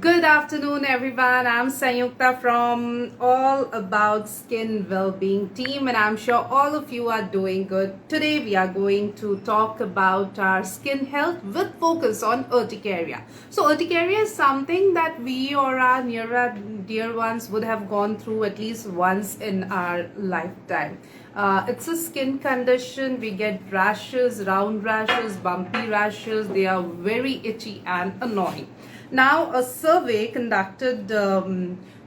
Good afternoon, everyone. I'm Sanyukta from All About Skin Wellbeing team, and I'm sure all of you are doing good. Today, we are going to talk about our skin health with focus on urticaria. So, urticaria is something that we or our near and dear ones would have gone through at least once in our lifetime. It's a skin condition. We get rashes, round rashes, bumpy rashes. They are very itchy and annoying. Now, a survey conducted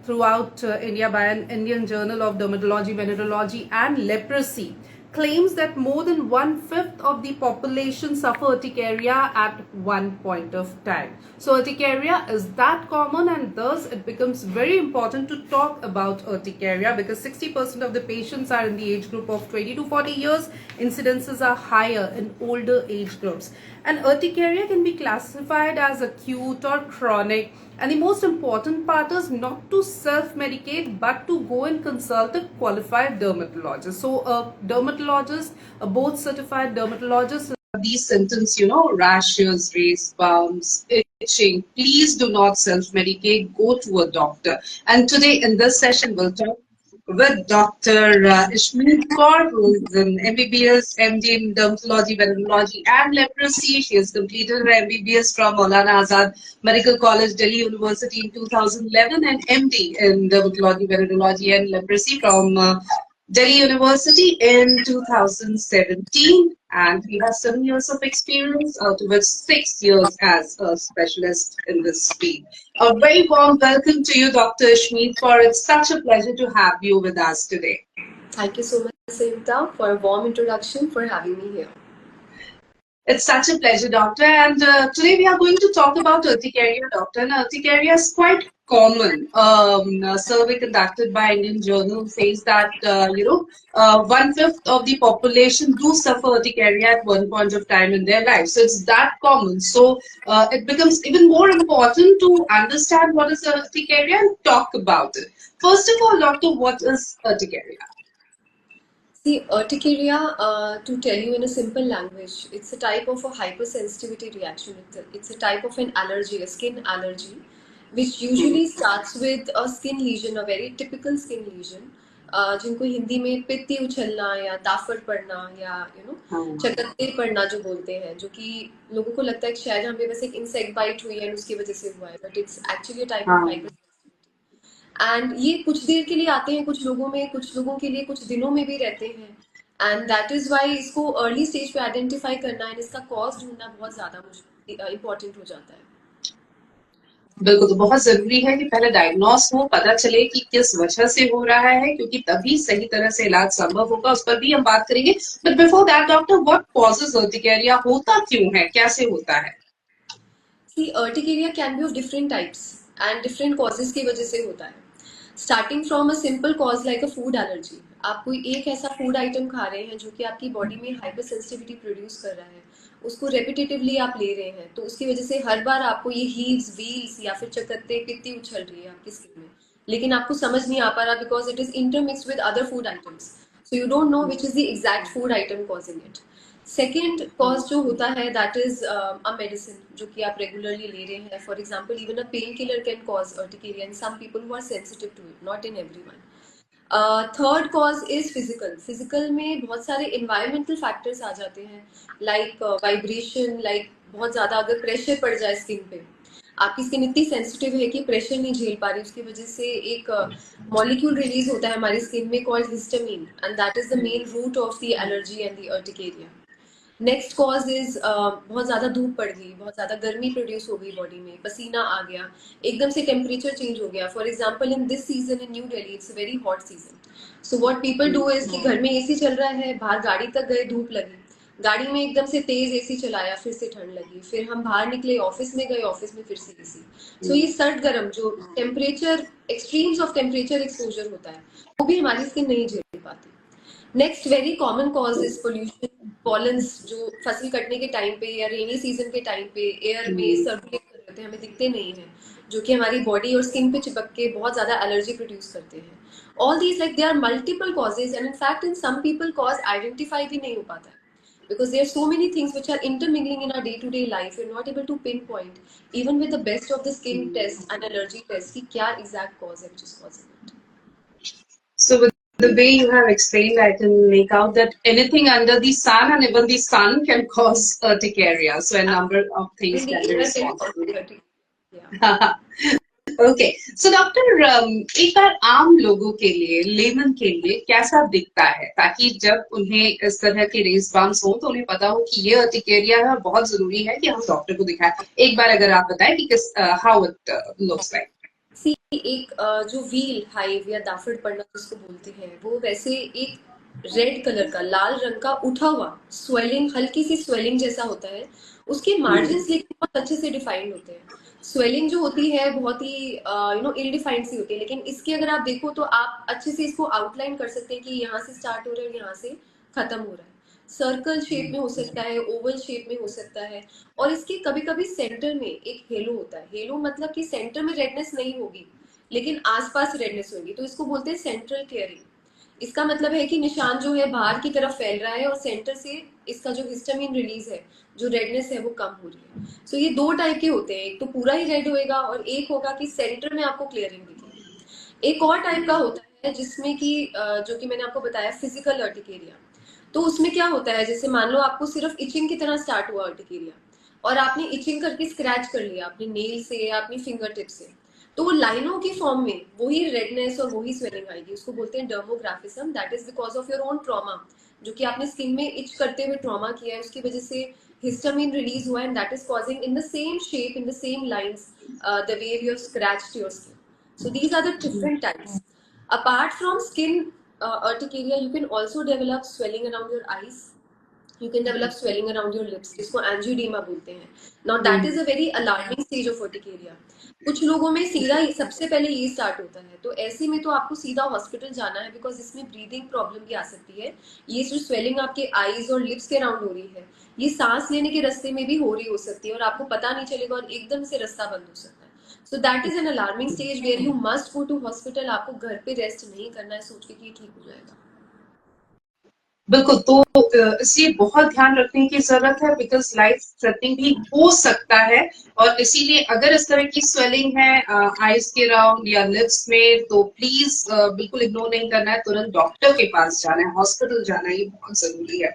throughout India by an Indian Journal of Dermatology, Venereology and Leprosy claims that more than one-fifth of the population suffer urticaria at one point of time. So urticaria is that common, and thus it becomes very important to talk about urticaria because 60% of the patients are in the age group of 20 to 40 years. Incidences are higher in older age groups. And urticaria can be classified as acute or chronic. And the most important part is not to self-medicate, but to go and consult a qualified dermatologist. So a dermatologist, a board certified dermatologist, these symptoms, rashes, raised bumps, itching, please do not self-medicate, go to a doctor. And today in this session, we'll talk with Dr. Ishmeet Kaur, who is an MBBS, MD in Dermatology, Venereology and Leprosy. She has completed her MBBS from Maulana Azad Medical College, Delhi University in 2011 and MD in Dermatology, Venereology and Leprosy from Delhi University in 2017, and he has 7 years of experience, out of which 6 years as a specialist in this field. A very warm welcome to you, Dr. Ishmeet Kaur. It's such a pleasure to have you with us today. Thank you so much, Sayuta, for a warm introduction, for having me here. It's such a pleasure, doctor. And today we are going to talk about urticaria, doctor. And urticaria is quite common. A survey conducted by Indian Journal says that, one-fifth of the population do suffer urticaria at one point of time in their life. So it's that common. So it becomes even more important to understand what is urticaria and talk about it. First of all, doctor, what is urticaria? See, urticaria, to tell you in a simple language, it's a type of a hypersensitivity reaction. It's a type of an allergy, a skin allergy, which usually starts with a skin lesion, a very typical skin lesion, जिनको हिंदी में पित्ती उछलना या ताफर पड़ना या चकत्ते पड़ना जो बोलते हैं, जो कि लोगों को लगता है कि शायद हमें बस एक इंसेक्ट बाइट हुई है उसकी वजह से हुआ है, but it's actually a type of hyper and ये कुछ देर के लिए आते हैं कुछ लोगों में, कुछ लोगों के लिए कुछ दिनों में भी रहते हैं, एंड दैट इज वाई इसको अर्ली स्टेज पे आइडेंटिफाई करना एंड इसका कॉज ढूंढना बहुत ज्यादा इंपॉर्टेंट हो जाता है। बिल्कुल, तो बहुत ज़रूरी है कि पहले डायग्नोस हो, पता चले कि किस वजह से हो रहा है, क्योंकि तभी सही तरह से इलाज संभव होगा, उस पर भी हम बात करेंगे। But before that doctor, what causes urticaria, होता क्यों है, कैसे होता है? See urticaria can be of different types and different causes की वजह से होता है। Starting from a simple cause like a food allergy, आप कोई एक ऐसा फूड आइटम खा रहे हैं जो कि आपकी बॉडी में हाइपर सेंसिटिविटी प्रोड्यूस कर रहा है, उसको रेपिटेटिवली आप ले रहे हैं, तो उसकी वजह से हर बार आपको ये हीव्स व्हील्स या फिर चकत्ते पित्ती उछल रही है आपकी स्किन में, लेकिन आपको समझ नहीं आ पा रहा because it is intermixed with other food items, so you don't know which is the exact food item causing it. Second cause जो होता है दैट इज अ मेडिसिन जो कि आप रेगुलरली ले रहे हैं, for example even a painkiller can cause urticaria in some people who are sensitive to it, not in everyone. Third cause is physical. Physical में बहुत सारे इन्वायरमेंटल फैक्टर्स आ जाते हैं, लाइक वाइब्रेशन, लाइक बहुत ज्यादा अगर प्रेशर पड़ जाए स्किन पे, आपकी स्किन इतनी सेंसिटिव है कि प्रेशर नहीं झेल पा रही, उसकी वजह से एक मॉलिक्यूल रिलीज होता है हमारी स्किन में called histamine, and that is the main root of the allergy and the urticaria. Next cause is बहुत ज्यादा धूप पड़ गई, बहुत ज्यादा गर्मी प्रोड्यूस हो गई बॉडी में, पसीना आ गया, एकदम से टेम्परेचर चेंज हो गया। For example in this season in new Delhi it's very hot season, so what people do is कि घर में एसी चल रहा है, बाहर गाड़ी तक गए, धूप लगी, गाड़ी में एकदम से तेज एसी चलाया, फिर से ठंड लगी, फिर हम बाहर निकले, ऑफिस में गए, ऑफिस में फिर से एसी। सो ये सर्द गर्म जो temperature extremes of temperature exposure होता है, वो भी हमारी स्किन नहीं झेल पाती। Next very common cause is pollution. Pollens जो फसल कटने के टाइम पे या रेनी सीजन के टाइम पे एयर में सर्कुलेट कर रहे होते हैं, हमें दिखते नहीं है, जो कि हमारी बॉडी और स्किन पे चिपक के बहुत ज्यादा एलर्जी प्रोड्यूस करते हैं। All these like they are multiple causes and in fact in some people cause identify भी नहीं हो पाता है, because there are so many things which are intermingling in our day-to-day life. You're not able to pinpoint, even with the best of the skin test and allergy test, कि क्या exact cause है which is causing it. So with the way you have explained, I can make out that anything under the sun and even the sun can cause urticaria. So a number of things Even the can be air can cause responsible. it. Yeah. Okay so doctor एक बार आम लोगों के लिए lemon के लिए कैसा दिखता है ताकि जब उन्हें इस तरह के रेस्पॉन्स हो तो उन्हें पता हो कि ये अर्टिकेरिया है और बहुत जरूरी है कि हम डॉक्टर को दिखाएं। एक बार अगर आप बताएं कि किस हाउ इट लुक्स लाइक। सी एक जो व्हील हाइव या दाफड़ पड़ना जिसको बोलते हैं, वो वैसे एक रेड कलर का, लाल रंग का उठा हुआ स्वेलिंग, हल्की सी स्वेलिंग जैसा होता है। उसके मार्जिन लेकिन बहुत अच्छे से डिफाइंड होते हैं। स्वेलिंग जो होती है बहुत ही इल डिफाइंड सी होती है, लेकिन इसके अगर आप देखो तो आप अच्छे से इसको आउटलाइन कर सकते हैं कि यहाँ से स्टार्ट हो रहा है और यहाँ से खत्म हो रहा है। सर्कल शेप में हो सकता है, ओवल शेप में हो सकता है, और इसके कभी कभी सेंटर में एक हेलो होता है। हेलो मतलब कि सेंटर में रेडनेस नहीं होगी लेकिन आसपास रेडनेस होगी, तो इसको बोलते हैं सेंट्रल क्लियरिंग। इसका मतलब है कि निशान जो है बाहर की तरफ फैल रहा है और सेंटर से इसका जो हिस्टामिन रिलीज है, जो रेडनेस है, वो कम हो रही है। सो ये दो टाइप के होते हैं, एक तो पूरा ही रेड होएगा और एक होगा कि सेंटर में आपको क्लियरिंग दिखेगी। एक और टाइप का होता है जिसमें कि जो कि मैंने आपको बताया फिजिकल अर्टिकेरिया। तो उसमें क्या होता है, जैसे मान लो आपको सिर्फ इचिंग की तरह स्टार्ट हुआ अर्टिकेरिया और आपने इचिंग करके स्क्रैच कर लिया अपने नेल से या अपनी फिंगर टिप से, तो वो लाइनों की फॉर्म में वही रेडनेस और वही स्वेलिंग आएगी। उसको बोलते हैं dermographism. That is because of your own trauma, जो कि आपने स्किन में इच करते हुए ट्रॉमा किया है, उसकी वजह से हिस्टामिन रिलीज हुआ, and that is causing in the same shape, in the same lines, the way you have scratched your skin. So these are the different types. Apart from skin urticaria, you can also develop swelling around your eyes. You can develop swelling around your lips, जिसको angioedema बोलते हैं। Now that is a very alarming stage of urticaria. कुछ लोगों में सीधा सबसे पहले ये स्टार्ट होता है, तो ऐसे में तो आपको सीधा हॉस्पिटल जाना है, बिकॉज इसमें ब्रीदिंग प्रॉब्लम भी आ सकती है। ये जो स्वेलिंग आपके आईज और लिप्स के अराउंड हो रही है, ये सांस लेने के रास्ते में भी हो रही हो सकती है और आपको पता नहीं चलेगा और एकदम से रास्ता बंद हो सकता है। So that is an alarming stage where you must go to hospital. आपको घर पे रेस्ट नहीं करना है सोच के कि ठीक हो जाएगा। बिल्कुल, तो इसलिए बहुत ध्यान रखने की जरूरत है बिकॉज लाइफ थ्रेटनिंग भी हो सकता है और इसीलिए अगर इस तरह की स्वेलिंग है आईज के अराउंड या लिप्स में तो प्लीज बिल्कुल इग्नोर नहीं करना है, तुरंत डॉक्टर के पास जाना है, हॉस्पिटल जाना है, ये बहुत जरूरी है।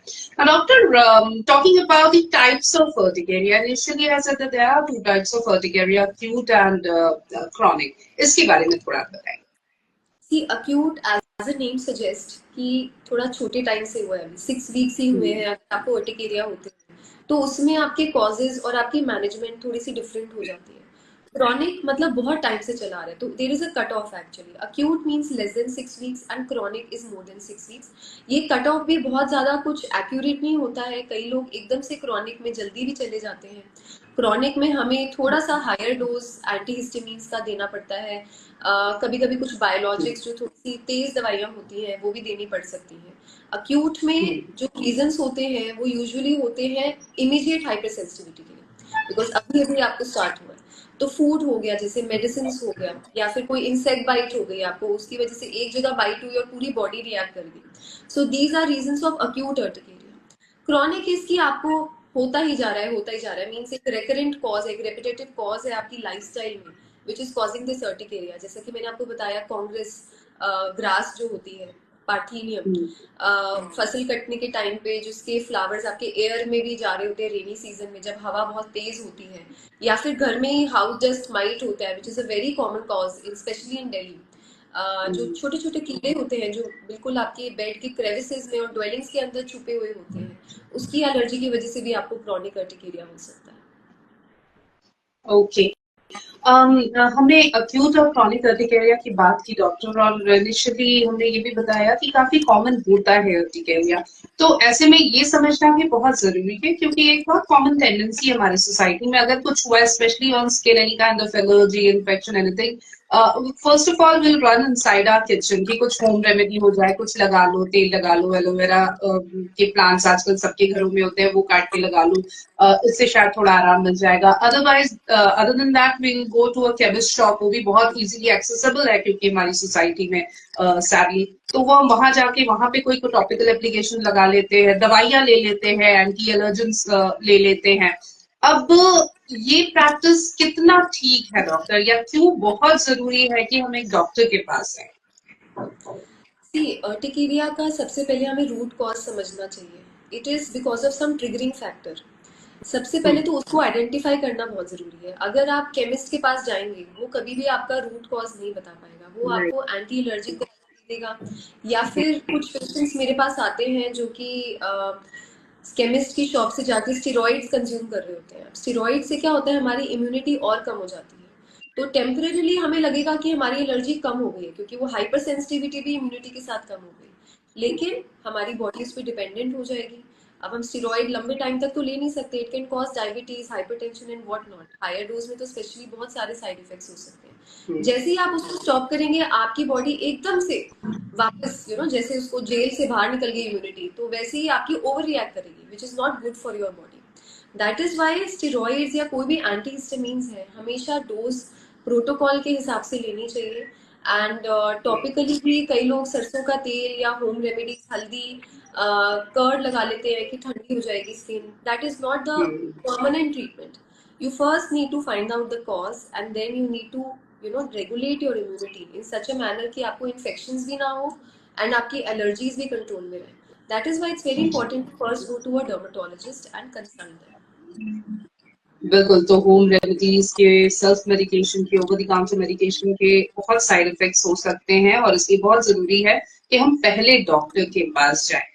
Doctor, talking about the types of urticaria, initially I said that there are two types of urticaria, acute and chronic, इसके बारे में थोड़ा बताएं। See acute as a name suggest कि थोड़ा छोटे टाइम से हुआ है, अभी 6 वीक्स ही हुए हैं, अगर आपको अर्टिकेरिया होते हैं तो उसमें आपके कॉजेज और आपकी मैनेजमेंट थोड़ी सी डिफरेंट हो जाती है। क्रॉनिक मतलब बहुत टाइम से चला रहा है, तो देर is a cut off actually. Acute means less than 6 weeks and chronic is more than 6 weeks. ये कट ऑफ भी बहुत ज्यादा कुछ एक्यूरेट नहीं होता है, कई लोग एकदम से क्रॉनिक में जल्दी भी चले जाते हैं। क्रॉनिक में हमें थोड़ा सा हायर डोज एंटीहिस्टामिन्स का देना पड़ता है। कभी कभी कुछ बायोलॉजिक्स जो थोड़ी सी तेज दवाइयाँ होती हैं वो भी देनी पड़ सकती हैं। अक्यूट में जो रीजंस होते हैं वो यूजुअली होते हैं इमीडिएट हाइपर सेंसिटिविटी के लिए, बिकॉज अभी अभी आपको स्टार्ट हुआ है। तो फूड हो गया, जैसे मेडिसिन हो गया, या फिर कोई इंसेक्ट बाइट हो गई आपको, उसकी वजह से एक जगह बाइट हुई और पूरी बॉडी रिएक्ट कर गई। So these are reasons of acute urticaria. Chronic इसकी आपको होता ही जा रहा है, होता ही जा रहा है, मीन्स एक रेकरेंट कॉज है, एक रेपिटेटिव कॉज है आपकी लाइफस्टाइल में which is causing this urticaria. जैसा कि मैंने आपको बताया, कांग्रेस ग्रास जो होती है, पार्थीनियम, फसल कटने के टाइम पे जिसके फ्लावर्स आपके एयर में भी जा रहे होते हैं रेनी सीजन में, जब हवा बहुत तेज होती है, या फिर घर में ही हाउस डस्ट माइट होता है which is a very common cause specially in Delhi. जो छोटे छोटे कीड़े होते हैं जो बिल्कुल आपके बेड के क्रेविसेस में और ड्वेलिंग्स के अंदर छुपे हुए होते हैं, उसकी एलर्जी की वजह से भी आपको क्रॉनिक अर्टिकेरिया हो सकता है। ओके हमने अक्यूट और क्रॉनिक अर्टिकेरिया की बात की डॉक्टर, और इनिशियली हमने ये भी बताया कि काफी कॉमन होता है अर्टिकेरिया। तो ऐसे में ये समझना भी बहुत जरूरी है क्योंकि एक बहुत कॉमन टेंडेंसी है हमारी सोसाइटी में, अगर कुछ हुआ specially on skin, any kind of allergy, infection, anything, first of all will run inside our kitchen कि कुछ होम रेमेडी हो जाए, कुछ लगा लो, तेल लगा लो, एलोवेरा के प्लांट्स आजकल सबके घरों में होते हैं, वो काट के लगा लो, इससे शायद थोड़ा आराम मिल जाएगा। Otherwise other than that will go to a chemist shop, वो भी बहुत इजीली एक्सेसिबल है क्योंकि हमारी सोसाइटी में सैडली तो वो हम वहां जाके वहां पे कोई टॉपिकल एप्लीकेशन लगा लेते हैं, दवाइयां ले लेते हैं, एंटी एलर्जेंस ले लेते हैं। अब ये प्रैक्टिस कितना ठीक है डॉक्टर, या क्यों बहुत जरूरी है कि हम एक डॉक्टर के पास जाएं? सी अर्टिकेरिया का सबसे पहले हमें रूट कॉज समझना चाहिए। It is because of some triggering factor. सबसे पहले तो उसको आइडेंटिफाई करना बहुत जरूरी है। अगर आप केमिस्ट के पास जाएंगे, वो कभी भी आपका रूट कॉज नहीं बता पाएगा। वो राइट। आपको एंटी एलर्जिक दवा दे देगा, या फिर कुछ पेशेंट्स मेरे पास आते हैं जो कि केमिस्ट की शॉप से जाके स्टेरॉइड्स कंज्यूम कर रहे होते हैं। स्टेरॉइड से क्या होता है, हमारी इम्यूनिटी और कम हो जाती है। तो टेम्परेरीली हमें लगेगा कि हमारी एलर्जी कम हो गई है, क्योंकि वो हाइपर सेंसिटिविटी भी इम्यूनिटी के साथ कम हो गई, लेकिन हमारी बॉडी उस पर डिपेंडेंट हो जाएगी। अब हम स्टेरॉइड लंबे टाइम तक तो ले नहीं सकते। It can cause diabetes, hypertension and what not. Higher dose में तो स्पेशली बहुत सारे साइड इफेक्ट्स हो सकते हैं। जैसे ही आप उसको स्टॉप करेंगे, आपकी बॉडी एकदम से वापस जैसे उसको जेल से बाहर निकल गई इम्यूनिटी, तो वैसे ही आपकी ओवर रिएक्ट करेगी, which is not good for your body. That is why steroids या कोई भी एंटी हिस्टामिन्स है, हमेशा डोज प्रोटोकॉल के हिसाब से लेनी चाहिए। एंड टॉपिकली भी कई लोग सरसों का तेल या होम रेमेडीज, हल्दी, कर्ड लगा लेते हैं कि ठंडी हो जाएगी skin. That is not the permanent treatment. You first need to find out the cause, and then you need to regulate your immunity in such a manner कि आपको infections भी ना हो and आपकी allergies भी control में रहे. That is why it's very important to first go to a dermatologist and consult them. बिल्कुल। तो होम रेमेडीज के, सेल्फ मेडिकेशन के, ओवर द काउंटर मेडिकेशन के बहुत साइड इफेक्ट्स हो सकते हैं, और इसलिए बहुत जरूरी है कि हम पहले डॉक्टर के पास जाएं।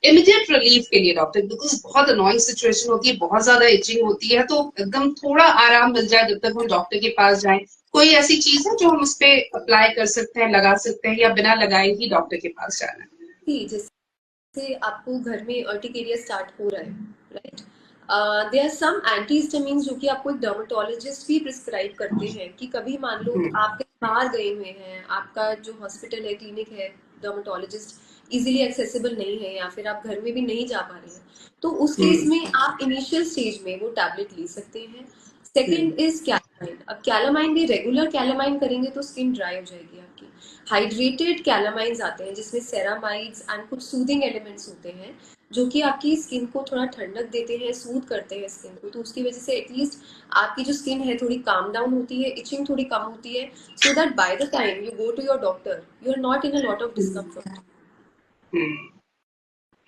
इमीडिएट रिलीफ के लिए डॉक्टर, बिकॉज बहुत अनोइंग सिचुएशन होती है, बहुत ज्यादा इचिंग होती है, तो एकदम थोड़ा आराम मिल जाए जब तक हम डॉक्टर के पास जाएं, कोई ऐसी चीज है जो हम उस पर अप्लाई कर सकते हैं, लगा सकते हैं, या बिना लगाए ही डॉक्टर के पास जाना है? जी, जैसे आपको घर में अर्टिकेरिया स्टार्ट हो रहा है, right? There are some antihistamines जो कि आपको एक डर्मेटोलॉजिस्ट भी प्रिस्क्राइब करते हैं कि कभी मान लो आप कहीं बाहर गए हुए हैं, आपका जो हॉस्पिटल है, क्लिनिक है, डर्मेटोलॉजिस्ट इजीली एक्सेसिबल नहीं है, या फिर आप घर में भी नहीं जा पा रहे हैं, तो उस केस में आप इनिशियल स्टेज में वो टैबलेट ले सकते हैं। Second is calamine. अब कैलामाइन भी रेगुलर कैलामाइन करेंगे तो स्किन ड्राई हो जाएगी आपकी। हाइड्रेटेड कैलामाइंस आते हैं जिसमें सेरामाइड्स एंड कुछ सूदिंग एलिमेंट्स होते हैं, जो कि आपकी स्किन को थोड़ा ठंडक देते हैं, सूद करते हैं स्किन को। तो उसकी वजह से एटलीस्ट आपकी जो स्किन है थोड़ी काम डाउन होती है, इचिंग थोड़ी कम होती है, so that by the time you go to your doctor you are not in a lot of discomfort.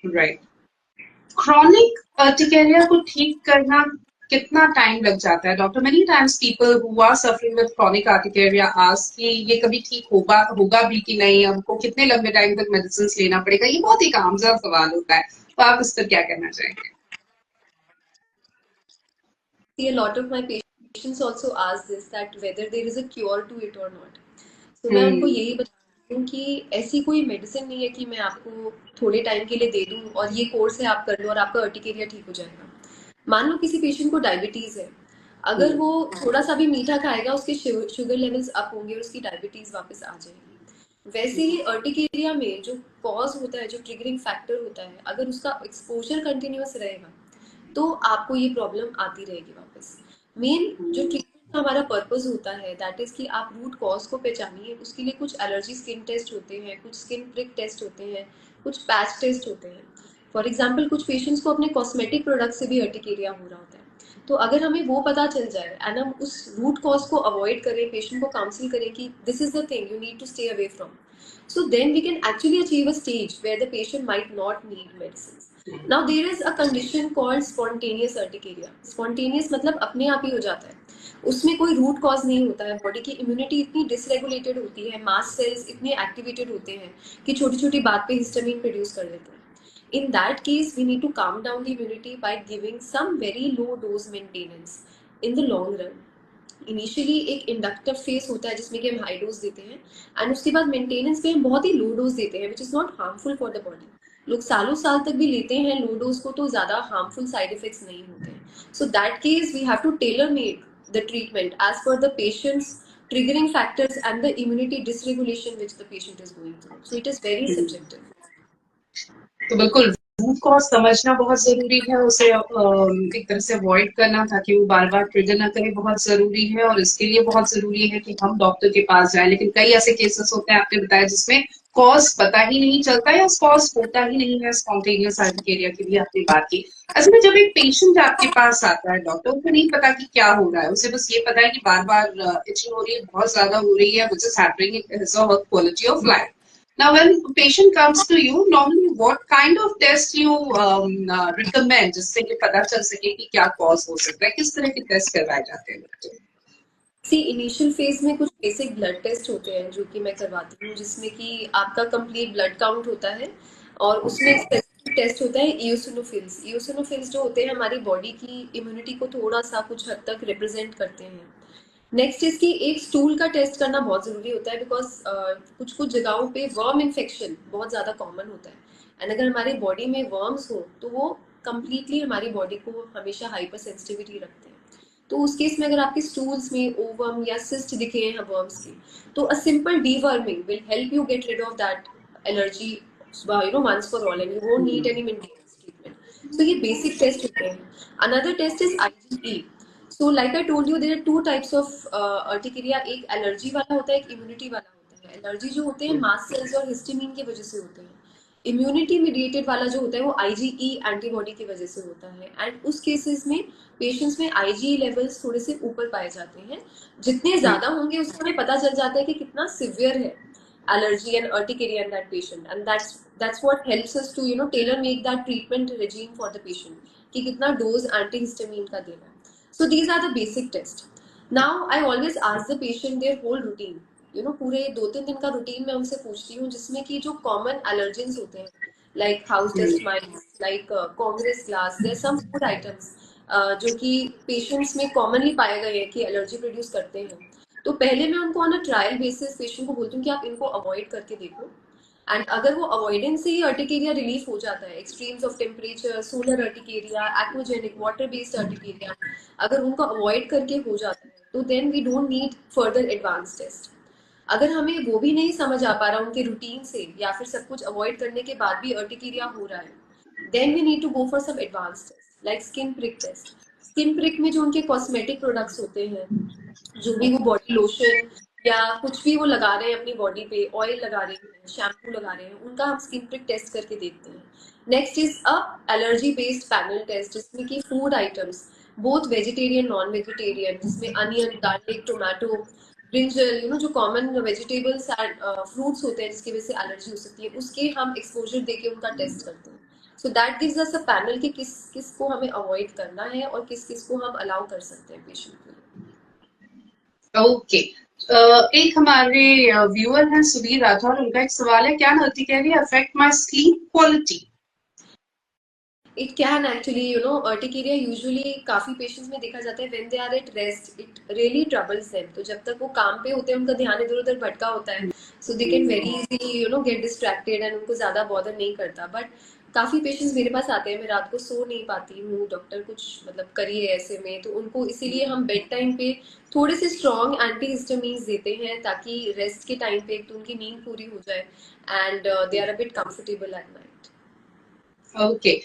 Right. Chronic urticaria को ठीक करना कितना टाइम लग जाता है doctor? Many times people who are suffering with chronic urticaria ask कि ये कभी ठीक होगा होगा भी कि नहीं, हमको कितने लंबे टाइम तक मेडिसिन लेना पड़ेगा? ये बहुत ही आम सा सवाल होता है, तो आप इस पर क्या कहना चाहेंगे? See, a lot of my patients also ask this, that whether there is a cure to it or not. So मैं उनको यही बताती हूँ कि ऐसी कोई मेडिसिन नहीं है कि मैं आपको थोड़े टाइम के लिए दे दूँ और ये कोर्स है, आप कर लो और आपका अर्टिकेरिया ठीक हो जाएगा। मान लो किसी पेशेंट को डायबिटीज है, अगर वो थोड़ा सा भी मीठा खाएगा, उसके शुगर लेवल्स अप होंगे और उसकी डायबिटीज वापस आ जाएगी। वैसे ही अर्टिकेरिया में जो कॉज होता है, जो ट्रिगरिंग फैक्टर होता है, अगर उसका एक्सपोजर कंटिन्यूअस रहेगा तो आपको ये प्रॉब्लम आती रहेगी वापस। मेन जो ट्रीटमेंट का हमारा पर्पस होता है, दैट इज कि आप रूट कॉज को पहचानिए। उसके लिए कुछ एलर्जी स्किन टेस्ट होते हैं, कुछ स्किन प्रिक टेस्ट होते हैं, कुछ पैच टेस्ट होते हैं। फॉर एग्जाम्पल कुछ पेशेंट्स को अपने कॉस्मेटिक प्रोडक्ट से भी अर्टिकेरिया हो रहा होता है। तो अगर हमें वो पता चल जाए एंड हम उस रूट कॉज को अवॉइड करें, पेशेंट को काउंसिल करें कि this is the thing you need to stay away from, so then we can actually achieve a stage where the patient might not need medicines. Now there is a condition called spontaneous urticaria. Spontaneous मतलब अपने आप ही हो जाता है, उसमें कोई root cause नहीं होता है। बॉडी की इम्यूनिटी इतनी डिसरेगुलेटेड होती है, मास सेल्स इतने एक्टिवेटेड होते हैं कि छोटी छोटी बात पे हिस्टामिन प्रोड्यूस कर देते हैं। In that case, we need to calm down the immunity by giving some very low dose maintenance in the long run. Initially एक इंडक्टिव फेस होता है जिसमें कि हम हाई डोज देते हैं, एंड उसके बाद मेंटेनेंस पे हम बहुत ही लो डोज देते हैं, विच is not harmful for the body. लोग सालों साल तक भी लेते हैं लो डोज को, तो ज्यादा हार्मफुल साइड इफेक्ट्स नहीं होते हैं। So that case we have to tailor made the treatment as per the patients triggering factors and the immunity dysregulation which the patient is going through. So it is very subjective. तो बिल्कुल root cause समझना बहुत जरूरी है, उसे एक तरह से अवॉइड करना ताकि वो बार बार ट्रिगर ना करे बहुत जरूरी है, और इसके लिए बहुत जरूरी है कि हम डॉक्टर के पास जाएं। लेकिन कई ऐसे केसेस होते हैं, आपने बताया, जिसमें कॉज पता ही नहीं चलता या कॉज होता ही नहीं है। स्पॉन्टेनियस अर्टिकेरिया की भी आपने बात की। असल में जब एक पेशेंट आपके पास आता है डॉक्टर को नहीं पता कि क्या हो रहा है, उसे बस ये पता है कि बार बार इचिंग हो रही है, बहुत ज्यादा हो रही है, which is happening his or her quality of life. Now, when a patient comes to you, normally what kind of test you recommend जिससे कि पता चल सके कि क्या कॉज हो सकता है, किस तरह के टेस्ट करवाए जाते हैं? सी इनिशियल फेज में कुछ बेसिक ब्लड टेस्ट होते हैं जो कि मैं करवाती हूँ, जिसमें कि आपका कंप्लीट ब्लड काउंट होता है और उसमें एक स्पेसिफिक टेस्ट होता है इयोसिनोफिल्स। इयोसिनोफिल्स जो होते हैं हमारी बॉडी की इम्यूनिटी को थोड़ा सा कुछ हद तक रिप्रेजेंट करते हैं। नेक्स्ट इसकी एक स्टूल का टेस्ट करना बहुत ज़रूरी होता है, बिकॉज कुछ कुछ जगहों पे वर्म इन्फेक्शन बहुत ज़्यादा कॉमन होता है। एंड अगर हमारी बॉडी में वर्म्स हो तो वो कम्प्लीटली हमारी बॉडी को हमेशा हाइपर सेंसिटिविटी रखते हैं। तो उस केस में अगर आपके स्टूल्स में ओवम या सिस्ट दिखे हैं वर्म्स की, तो a simple deworming will help you get rid of that allergy once for all, and you won't need any maintenance treatment. So ये basic test होते हैं. Another test is IgE. So like I told you, there are two types of urticaria. एक allergy वाला होता है, एक immunity वाला होता है। एलर्जी जो होते हैं मास्ट सेल्स और हिस्टामिन की वजह से होते हैं। इम्यूनिटी मीडिएटेड वाला जो होता है वो आईजीई एंटीबॉडी की वजह से होता है। एंड उस केसेस में पेशेंट्स में आईजीई लेवल्स थोड़े से ऊपर पाए जाते हैं। जितने ज्यादा होंगे उससे हमें पता चल जाता है कि कितना सिवियर है allergy and urticaria in that patient, and that's what helps us to tailor make that treatment regime for the patient कि कितना डोज antihistamine का देना है. So these are the basic tests. Now I always ask the patient their whole routine. पूरे 2-3 दिन का routine मैं उनसे पूछती हूँ, जिसमें कि जो कॉमन एलर्जेंस होते हैं like house dust mites, like congress grass, there some food items जो कि पेशेंट्स में कॉमनली पाए गए हैं कि एलर्जी प्रोड्यूस करते हैं। तो पहले मैं उनको on a trial basis patient को बोलती हूँ कि आप इनको अवॉइड करके देखो। एंड अगर वो अवॉइडेंस से ही अर्टिकेरिया रिलीफ हो जाता है, extremes of temperature, solar urticaria, aquagenic water based urticaria, अगर उनको अवॉइड करके हो जाता है तो then we don't need further advance test. अगर हमें वो भी नहीं समझ आ पा रहा उनके रूटीन से, या फिर सब कुछ अवॉइड करने के बाद भी अर्टिकेरिया हो रहा है, then we need to go for some advance test like skin prick test. Skin prick में जो उनके कॉस्मेटिक प्रोडक्ट्स होते हैं, जो भी वो बॉडी लोशन या कुछ भी वो लगा रहे हैं अपनी बॉडी पे, ऑयल लगा रहे हैं, शैम्पू लगा रहे हैं, उनका हम स्किन प्रिक टेस्ट करके देखते हैं। Next is a allergy based panel test, जिसमें कि food items both vegetarian non vegetarian, जिसमें अनियन, गार्लिक, टोमेटो, ब्रिंजल, जो कॉमन वेजिटेबल्स एंड फ्रूट्स होते हैं जिसकी वजह से एलर्जी हो सकती है, उसके हम एक्सपोजर देके उनका टेस्ट करते हैं। So that gives us a panel कि किस किस को हमें अवॉइड करना है और किस किस को हम अलाउ कर सकते हैं पेशेंट के लिए। ओके। एक हमारे व्यूअर हैं सुधीर राठौर, उनका एक सवाल है, क्या urticaria affect my sleep quality? It can actually, urticaria usually काफी पेशेंट्स में देखा जाता है when they are at rest, it really troubles them. तो जब तक वो काम पे होते हैं उनका ध्यान इधर उधर भटका होता है, so they can very easily get distracted, and उनको ज्यादा बॉदर नहीं करता। बट काफी पेशेंट्स मेरे पास आते हैं, मैं रात को सो नहीं पाती हूँ, डॉक्टर कुछ मतलब करिए ऐसे में, तो उनको इसीलिए हम बेड टाइम पे थोड़े से स्ट्रॉन्ग एंटी हिस्टामिन्स देते हैं ताकि रेस्ट के टाइम पे एक तो उनकी नींद पूरी हो जाए and they are a bit comfortable at night. Okay.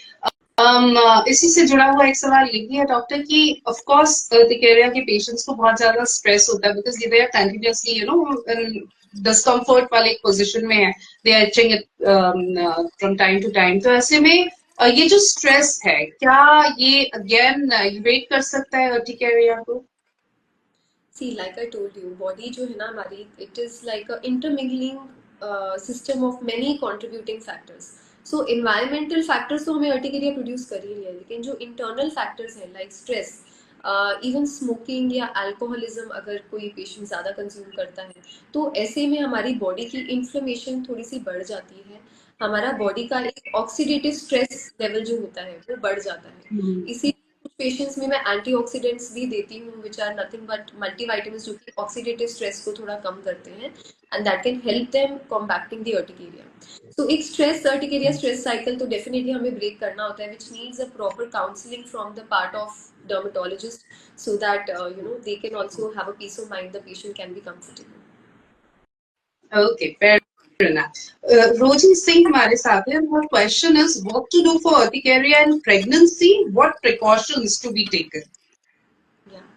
इसी से जुड़ा हुआ एक सवाल ये भी है डॉक्टर कि ऑफ कोर्स अर्टिकेरिया के पेशेंट्स को बहुत ज्यादा स्ट्रेस होता है, because they are continuously discomfort वाले एक पोजीशन में है, they are itching it from time to time. तो ऐसे में ये जो स्ट्रेस है, क्या ये अगेन वेट कर सकता है अर्टिकेरिया को? See, like I told you, body जो है ना हमारी, it is like a intermingling system of many contributing factors. So environmental factors तो हमें urticaria produce कर ही रही है, लेकिन जो internal factors हैं like stress, even smoking या alcoholism अगर कोई patient ज़्यादा consume करता है, तो ऐसे में हमारी body की inflammation थोड़ी सी बढ़ जाती है। हमारा बॉडी का एक ऑक्सीडेटिव स्ट्रेस लेवल जो होता है वो बढ़ जाता है। इसी कुछ पेशेंट्स में मैं एंटीऑक्सीडेंट्स भी देती हूँ which are nothing but multivitamins, जो कि ऑक्सीडेटिव स्ट्रेस को थोड़ा कम करते हैं and that can help them combacting the urticaria. So एक स्ट्रेस अर्टिकेरिया स्ट्रेस साइकिल तो डेफिनेटली हमें ब्रेक करना होता है, which needs a proper counselling from the part of dermatologist so that they can also have a peace of mind, the patient can be comfortable. Okay, fair Roji Singh हमारे साथ है. Her question is what to do for urticaria in pregnancy? What precautions to be taken? Yeah.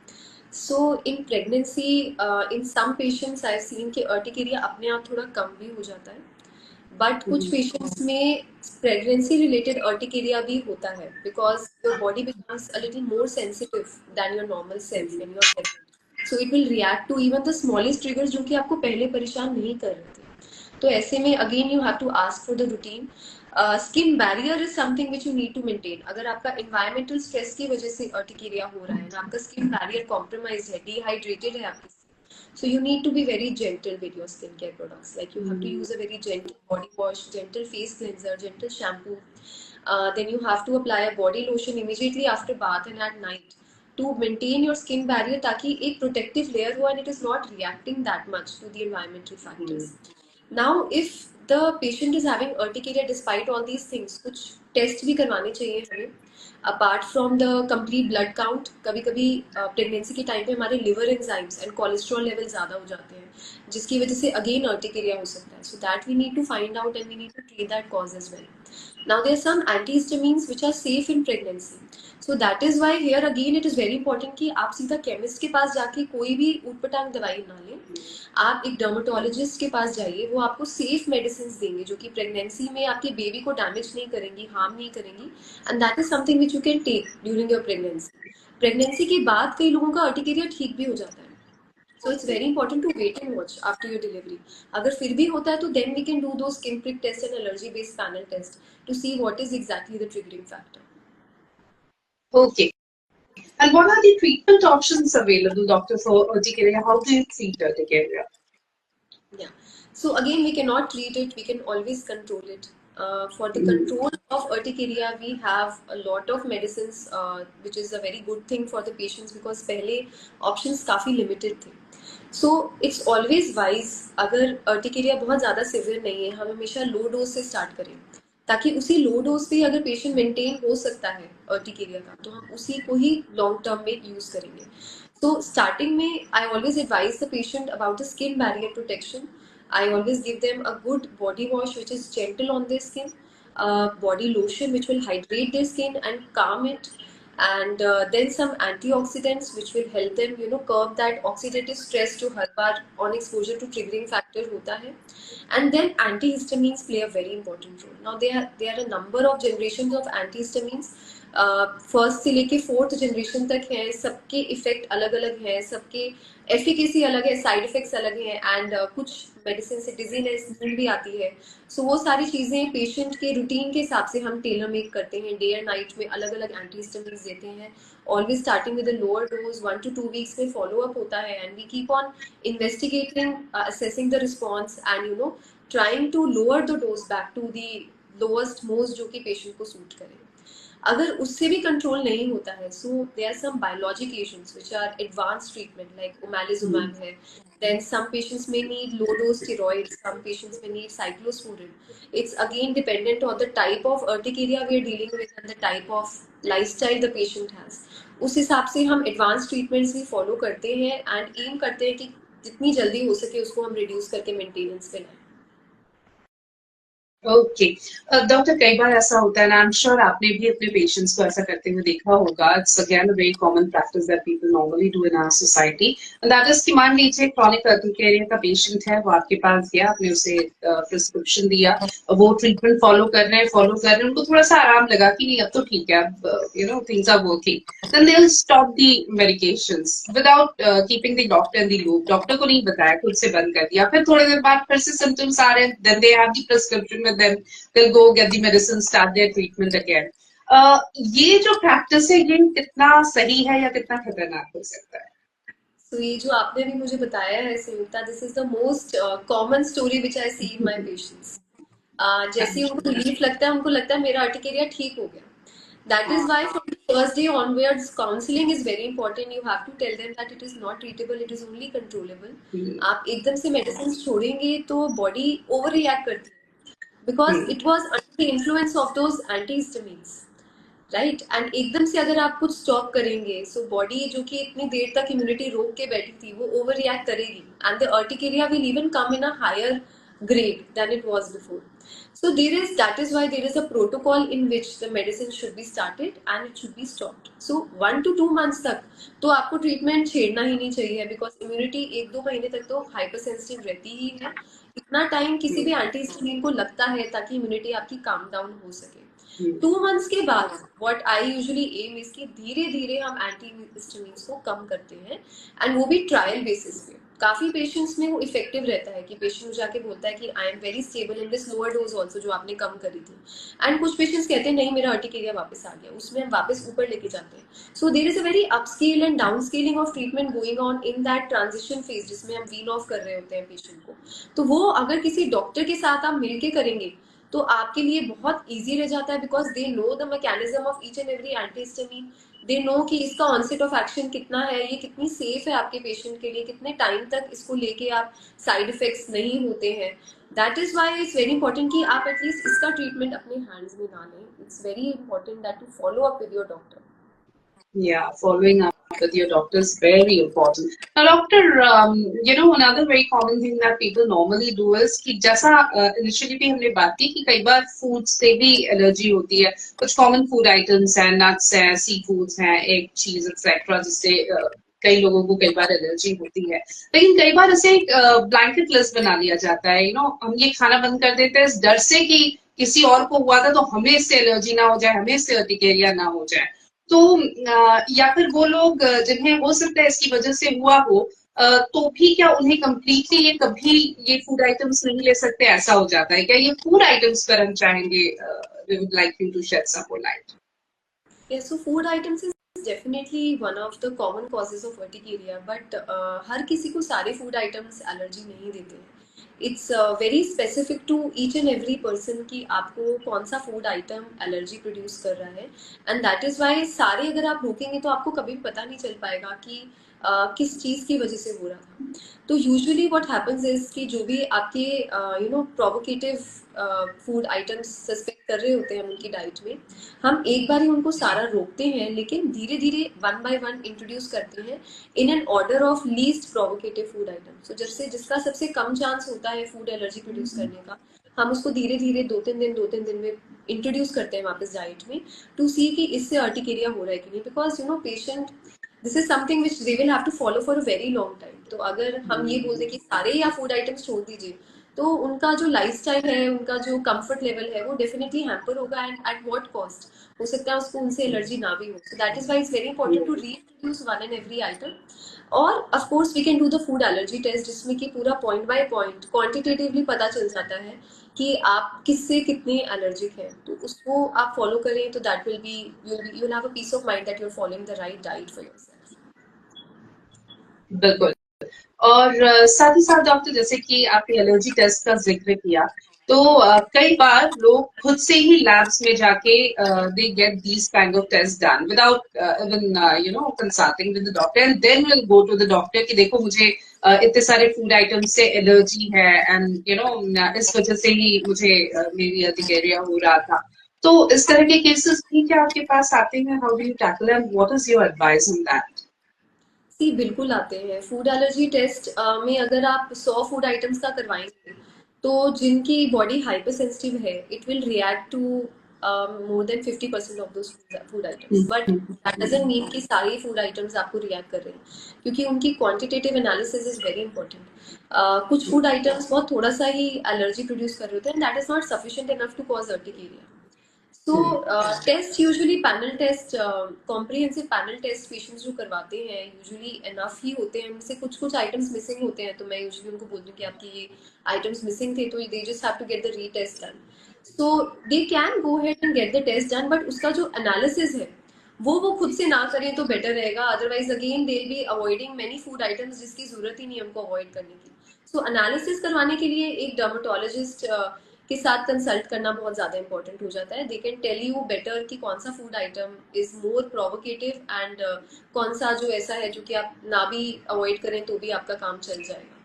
So in pregnancy, in some patients I've seen कि urticaria अपने आप थोड़ा कम भी हो जाता है. बट कुछ पेशेंट्स में प्रेगनेंसी रिलेटेड अर्टिकेरिया भी होता है because your body becomes a little more sensitive than your normal self when you are pregnant. So it will react to even the smallest triggers जो कि आपको पहले परेशान नहीं कर रहे थे. तो ऐसे में again you have to ask for the routine. Skin barrier is something which you need to maintain. अगर आपका एनवायरमेंटल स्ट्रेस की वजह से अर्टिकेरिया हो रहा है ना, आपका स्किन बैरियर कॉम्प्रोमाइज है, डिहाइड्रेटेड है आपकी, so you need to be very gentle with your skincare products. Like you have to use a very gentle body wash, gentle face cleanser, gentle shampoo. Then you have to apply a body lotion immediately after bath and at night to maintain your skin barrier ताकि एक protective layer हो and it is not reacting that much to the environmental factors. Now, if the patient is having urticaria despite all these things, कुछ test भी करवाने चाहिए हमें. Apart from the complete blood count, कभी कभी pregnancy के time पे हमारे liver enzymes and cholesterol level ज़्यादा हो जाते हैं जिसकी वजह से अगेन अर्टिकेरिया हो सकता है. So that we need to find out and we need to treat that cause as well. Now there are some antihistamines which are safe in pregnancy. So that is why here again it is very important कि आप सीधा chemist के पास जाके कोई भी ऊटपटांग दवाई ना लें. आप एक डर्माटोलॉजिस्ट के पास जाइए, वो आपको सेफ मेडिसिन देंगे जो कि प्रेगनेंसी में आपके बेबी को डैमेज नहीं करेंगी, हार्म नहीं करेंगी. And that is something which you can take during your pregnancy. Pregnancy के बाद कई लोगों का अर्टिकेरिया ठीक भी हो जाता है. So it's very important to wait and watch after your delivery. अगर फिर भी होता है तो then we can do those skin prick test and allergy based panel test to see what is exactly the triggering factor. Okay. And what are the treatment options available, doctor, for urticaria? How do you treat urticaria? Yeah. So again, we cannot treat it. We can always control it. For the control of urticaria, we have a lot of medicines, which is a very good thing for the patients because पहले options काफी limited थे. So it's always wise, अगर urticaria बहुत ज़्यादा severe नहीं है, हम हमेशा low dose से start करें ताकि उसी लो डोज पे अगर पेशेंट मेंटेन हो सकता है अर्टिकेरिया का तो हम उसी को ही लॉन्ग टर्म में यूज करेंगे. So starting में I always advise the patient about the skin barrier protection. I always give them a good body wash which is gentle on their skin, body lotion which will hydrate their skin and calm it, and then some antioxidants which will help them curb that oxidative stress जो हर बार on exposure to triggering factor होता है. And then antihistamines play a very important role. Now there are a number of generations of antihistamines. First से लेके fourth generation तक है, सबके effect अलग अलग है, सबके एफिकेसी अलग है, साइड इफेक्ट्स अलग हैं, एंड कुछ मेडिसिन से डिजीनेस भी आती है. सो वो सारी चीजें पेशेंट के रूटीन के हिसाब से हम टेलर मेक करते हैं. डे एंड नाइट में अलग अलग एंटीहिस्टामिन्स देते हैं. Always starting with lower dose 1 to 2 weeks में फॉलो अप होता है and we keep on investigating, assessing the response and trying to lower the dose back to the lowest most जो कि पेशेंट को सूट करे. अगर उससे भी कंट्रोल नहीं होता है so there are some biologic agents which are advance treatment like omalizumab है. Then some patients may need low dose steroids, some patients may need cyclosporin. It's again dependent on the type of urticaria we are dealing with and the type of lifestyle the patient has. उस हिसाब से हम advance treatments भी follow करते हैं and M करते हैं कि जितनी जल्दी हो सके उसको हम रिड्यूस करके मेंटेनेंस पे लाएं. ओके डॉक्टर, कई बार ऐसा होता है ना, आई एम श्योर आपने भी अपने पेशेंट्स को ऐसा करते हुए देखा होगा. It's again a very common practice that people normally do in our society, and that is कि मान लीजिए क्रॉनिक अर्टिकेरिया का पेशेंट है, वो आपके पास गया, आपने उसे प्रिस्क्रिप्शन दिया, वो ट्रीटमेंट फॉलो कर रहे हैं, उनको थोड़ा सा आराम लगा कि नहीं अब तो ठीक है, अब things are working, then they will stop the medications without keeping the doctor in the loop. Doctor को नहीं बताया, खुद से बंद कर दिया. फिर थोड़ी देर बाद फिर से सिम्टम्स आ रहे हैं, then they have the prescription with them, they'll go get the medicine, start their treatment again. ये जो प्रैक्टिस है ये कितना सही है या कितना खतरनाक हो सकता है? So ये जो आपने भी मुझे बताया है संयुक्ता, this is the most common story which I see in my patients. जैसे उनको रिलीफ लगता है, उनको लगता है मेरा अर्टिकेरिया ठीक हो गया. That is why from the first day onwards, counseling is very important. You have to tell them that it is not treatable, it is only controllable. आप एकदम से मेडिसिन छोड़ेंगे तो बॉडी ओवर रिएक्ट करती है because it was under the influence of those antihistamines, right. And एकदम से अगर आप कुछ स्टॉप करेंगे सो बॉडी जो कि इतनी देर तक इम्यूनिटी रोक के बैठी थी वो ओवर रिएक्ट करेगी and the urticaria will even come in a higher great than it was before. So that is why there is a protocol in which the medicine should be started and it should be stopped. So 1 to 2 months तक तो आपको treatment छेड़ना ही नहीं चाहिए, because immunity 1-2 महीने तक तो hyper sensitive रहती ही है. इतना टाइम किसी भी एंटीहिस्टामिन को लगता है ताकि इम्यूनिटी आपकी काम डाउन हो सके. 2 मंथ्स के बाद what I usually am is कि धीरे धीरे हम एंटीहिस्टामिन्स को कम करते हैं, एंड वो भी ट्रायल बेसिस पे. काफी पेशेंट्स में वो इफेक्टिव रहता है कि पेशेंट जाके बोलता है कि I am very stable in this lower dose also जो आपने कम करी थी. एंड कुछ पेशेंट्स कहते हैं नहीं मेरा अर्टिकेरिया वापस आ गया, उसमें हम वापस ऊपर लेके जाते हैं. So there is a very upscale and down scaling of treatment going on in that transition phase जिसमें हम वीन ऑफ कर रहे होते हैं पेशेंट को. तो वो अगर किसी डॉक्टर के साथ आप मिलके करेंगे तो आपके लिए बहुत ईजी रह जाता है, because they know the mechanism of each and every antihistamine. They know कि इसका ऑनसेट ऑफ एक्शन कितना है, ये कितनी सेफ है आपके पेशेंट के लिए, कितने टाइम तक इसको लेके आप साइड इफेक्ट्स नहीं होते हैं. That is why it's very important कि आप एटलीस्ट इसका ट्रीटमेंट अपने हैंड्स में ना लें. It's very important that to follow up with your doctor. Yeah, following up with your doctor is very important. Now, doctor, another very common thing that people normally do is कि जैसा initially भी हमने बात की कि कई बार foods से भी allergy होती है. कुछ common food items हैं, nuts हैं, sea foods हैं, egg, cheese, etc. जिससे कई लोगों को कई बार एलर्जी होती है. लेकिन कई बार इसे एक ब्लैंकेट लिस्ट बना लिया जाता है. हम ये खाना बंद कर देते हैं इस डर से कि किसी और को हुआ था तो हमें इससे एलर्जी ना हो जाए, हमें इससे अर्टिकेरिया ना हो जाए. तो या फिर वो लोग जिन्हें हो सकता है इसकी वजह से हुआ हो, तो भी क्या उन्हें कम्प्लीटली ये कभी ये फूड आइटम्स नहीं ले सकते, ऐसा हो जाता है क्या? ये फूड आइटम्स पर हम चाहेंगे, we would like you to shed some more light. Yes, so food items is definitely one of the common causes of urticaria, but हर किसी को सारे food items allergy नहीं देते हैं. It's very specific to each and every person कि आपको कौन सा food item allergy produce कर रहा है, and that is why सारे अगर आप रोकेंगे तो आपको कभी पता नहीं चल पाएगा कि किस चीज़ की वजह से हो रहा था. तो यूजुअली व्हाट हैपेंस इज कि जो भी आपके प्रोवोकेटिव फूड आइटम्स सस्पेक्ट कर रहे होते हैं हम उनकी डाइट में, हम एक बार ही उनको सारा रोकते हैं, लेकिन धीरे धीरे वन बाय वन इंट्रोड्यूस करते हैं in an order of least provocative food item. So जैसे जिसका सबसे कम चांस होता है फूड एलर्जी प्रोड्यूस करने का, हम उसको धीरे धीरे 2-3 दिन में इंट्रोड्यूस करते हैं वापस डाइट में, टू सी कि इससे अर्टिकेरिया हो रहा है कि नहीं. Because patient, this is something which they will have to follow for a very long time. तो अगर हम ये बोल दें कि सारे या फूड आइटम्स छोड़ दीजिए, तो उनका जो लाइफस्टाइल है, उनका जो कंफर्ट लेवल है, वो डेफिनेटली हैम्पर होगा. And at what cost? हो सकता है उसको उनसे एलर्जी ना भी हो. So that is why it's very important to reintroduce one and every item. और of course we can do the food allergy test, जिसमें कि पूरा पॉइंट बाय पॉइंट क्वांटिटेटिवली पता चल जाता है कि आप किससे कितने एलर्जिक हैं. तो उसको आप फॉलो करें तो that will be, you will have a peace of mind that you are following the right diet for yourself. बिल्कुल. और साथ ही साथ डॉक्टर, जैसे कि आपने एलर्जी टेस्ट का जिक्र किया, तो कई बार लोग खुद से ही लैब्स में जाके they get these kind of test done without even consulting with the doctor, and then will go to the doctor कि देखो मुझे इतने सारे फूड आइटम्स से एलर्जी है, एंड इस वजह से ही मुझे मेरी अर्टिकेरिया हो रहा था. तो इस तरह के केसेस भी क्या आपके पास आते हैं? How do you tackle and what is your advice on that? See बिल्कुल आते हैं. फूड एलर्जी टेस्ट में अगर आप 100 फूड आइटम्स का करवाएंगे, तो जिनकी बॉडी हाइपर सेंसिटिव है, it will react to more than 50% of those food items. But that doesn't mean कि सारे फूड आइटम्स आपको रिएक्ट कर रहे हैं, क्योंकि उनकी quantitative analysis is very important. कुछ फूड आइटम्स बहुत थोड़ा सा ही एलर्जी प्रोड्यूस कर रहे होते हैं, that is not sufficient enough to cause urticaria. So tests usually panel test, comprehensive panel test patients जो करवाते हैं usually enough ही होते हैं. उनसे कुछ कुछ items missing होते हैं, तो मैं usually उनको बोलती हूँ कि आपकी ये items missing थे, तो they just have to get the retest done. So they can go ahead and get the test done, but उसका जो analysis है वो खुद से ना करें तो बेटर रहेगा. Otherwise again they will be avoiding many food items जिसकी जरूरत ही नहीं हमको अवॉइड करने की. सो एनालिसिस करवाने के लिए एक डर्मेटोलॉजिस्ट के साथ कंसल्ट करना बहुत ज़्यादा इंपॉर्टेंट हो जाता है. They can tell you better कि कौन सा food item is more provocative and कौन सा जो ऐसा है जो कि आप ना भी अवॉइड करें तो भी आपका काम चल जाएगा.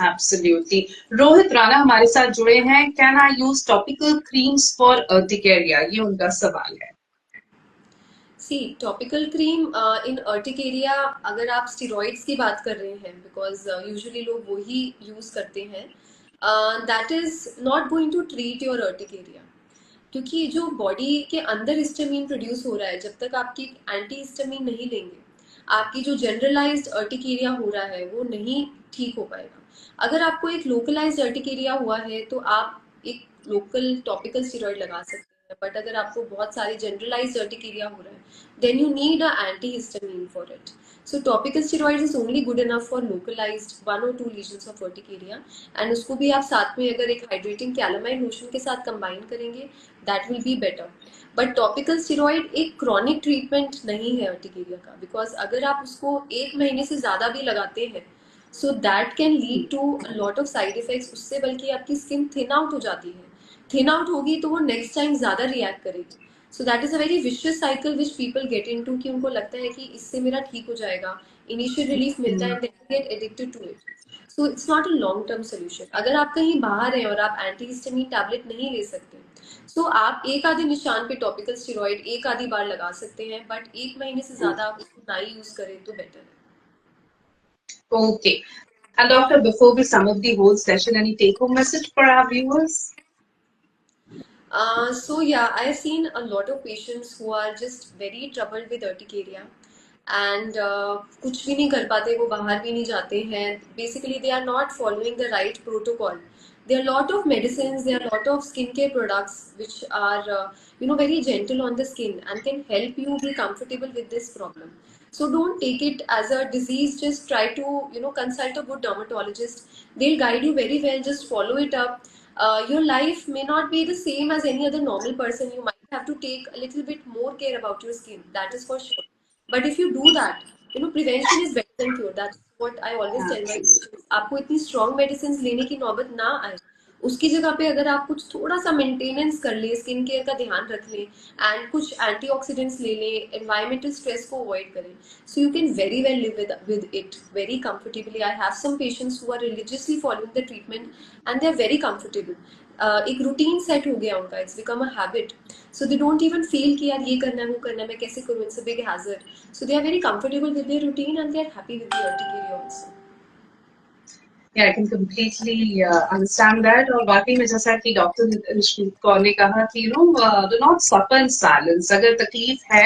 Absolutely. रोहित राणा हमारे साथ जुड़े हैं. Can I use topical creams for urticaria? ये उनका सवाल है. सी टॉपिकल क्रीम इन अर्टिकेरिया, अगर आप स्टेरॉइड्स की बात कर रहे हैं, बिकॉज यूजुअली लोग वो ही यूज करते हैं, that is not going to treat your urticaria, क्योंकि जो बॉडी के अंदर हिस्टामिन प्रोड्यूस हो रहा है, जब तक आपकी एंटी हिस्टामिन नहीं लेंगे, आपकी जो जनरलाइज्ड अर्टिकेरिया हो रहा है वो नहीं ठीक हो पाएगा। अगर आपको एक लोकलाइज्ड अर्टिकेरिया हुआ है तो आप एक लोकल टॉपिकल स्टेरॉइड लगा सकते हैं, बट अगर आपको बहुत सारे जनरलाइज्ड अर्टिकेरिया हो रहा है then you need a anti histamine for it. So topical steroids is only good enough for localized 1 or 2 lesions of urticaria, and उसको भी आप साथ में अगर एक hydrating calamine lotion के साथ combine करेंगे that will be better. But topical steroid एक chronic treatment नहीं है urticaria का, because अगर आप उसको 1 महीने से ज़्यादा भी लगाते हैं so that can lead to a lot of side effects। उससे बल्कि आपकी skin thin out हो जाती है, thin out होगी तो वो next time ज़्यादा react करेगी। सो that is a very vicious cycle which people get into, कि उनको लगता है कि इससे मेरा ठीक हो जाएगा, इनिशियल रिलीफ मिलता है, then get addicted to it. So it's not a long term solution. अगर आप कहीं बाहर हैं और आप एंटी हिस्टामिन टैबलेट नहीं ले सकते, सो आप एक आधे निशान पे टॉपिकल स्टेरॉइड एक आधी बार लगा सकते हैं, बट 1 महीने से ज्यादा आप उसको ना यूज करें तो बेटर है। Okay. And doctor, before we sum up the whole session, any take-home message for our viewers? So yeah, I've seen a lot of patients who are just very troubled with urticaria, and कुछ भी नहीं कर पाते, वो बाहर भी नहीं जाते हैं। Basically, they are not following the right protocol. There are a lot of medicines, there are a lot of skincare products which are very gentle on the skin and can help you be comfortable with this problem. So don't take it as a disease. Just try to consult a good dermatologist. They'll guide you very well. Just follow it up. Your life may not be the same as any other normal person. You might have to take a little bit more care about your skin, that is for sure. But if you do that, prevention is better than cure. That's what I always tell my patients. आपको इतनी strong medicines लेने की नौबत ना आए, उसकी जगह पे अगर आप कुछ थोड़ा सा मेंटेनेंस कर ले, स्किन केयर का ध्यान रख लें, एंड कुछ एंटीऑक्सीडेंट्स ले लें, एनवायरमेंटल स्ट्रेस को अवॉइड करें, so you can very well live with it very comfortably. I have some patients who are religiously following the treatment and they are very comfortable. एक रूटीन सेट हो गया उनका, it's become a habit, so they don't even feel कि यार ये करना है वो करना है, मैं कैसे करूँ, it's a big hazard. So they are very comfortable with their routine and they are happy with the urticaria also. Yeah, I can completely understand that. और वाकई में जैसा कि डॉक्टर निष्कृत कौर ने कहा कि do not suffer in silence. अगर तकलीफ है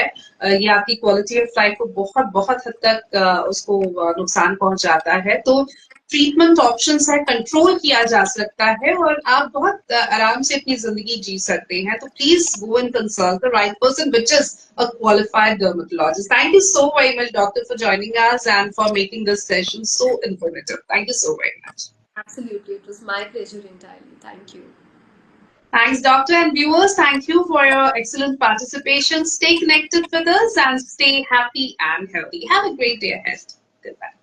ये आपकी क्वालिटी ऑफ लाइफ को बहुत बहुत हद तक उसको नुकसान पहुंचाता है, तो ट्रीटमेंट ऑप्शंस है, कंट्रोल किया जा सकता है और आप बहुत आराम से अपनी जिंदगी जी सकते हैं। तो please go and consult the right person which is a qualified dermatologist. Thank you so very much, doctor, for joining us and for making this session so informative. Thank you so very much. Absolutely, it was my pleasure entirely. Thank you. Thanks, doctor, and viewers. Thank you for your excellent participation. Stay connected with us and stay happy and healthy. Have a great day ahead. Goodbye.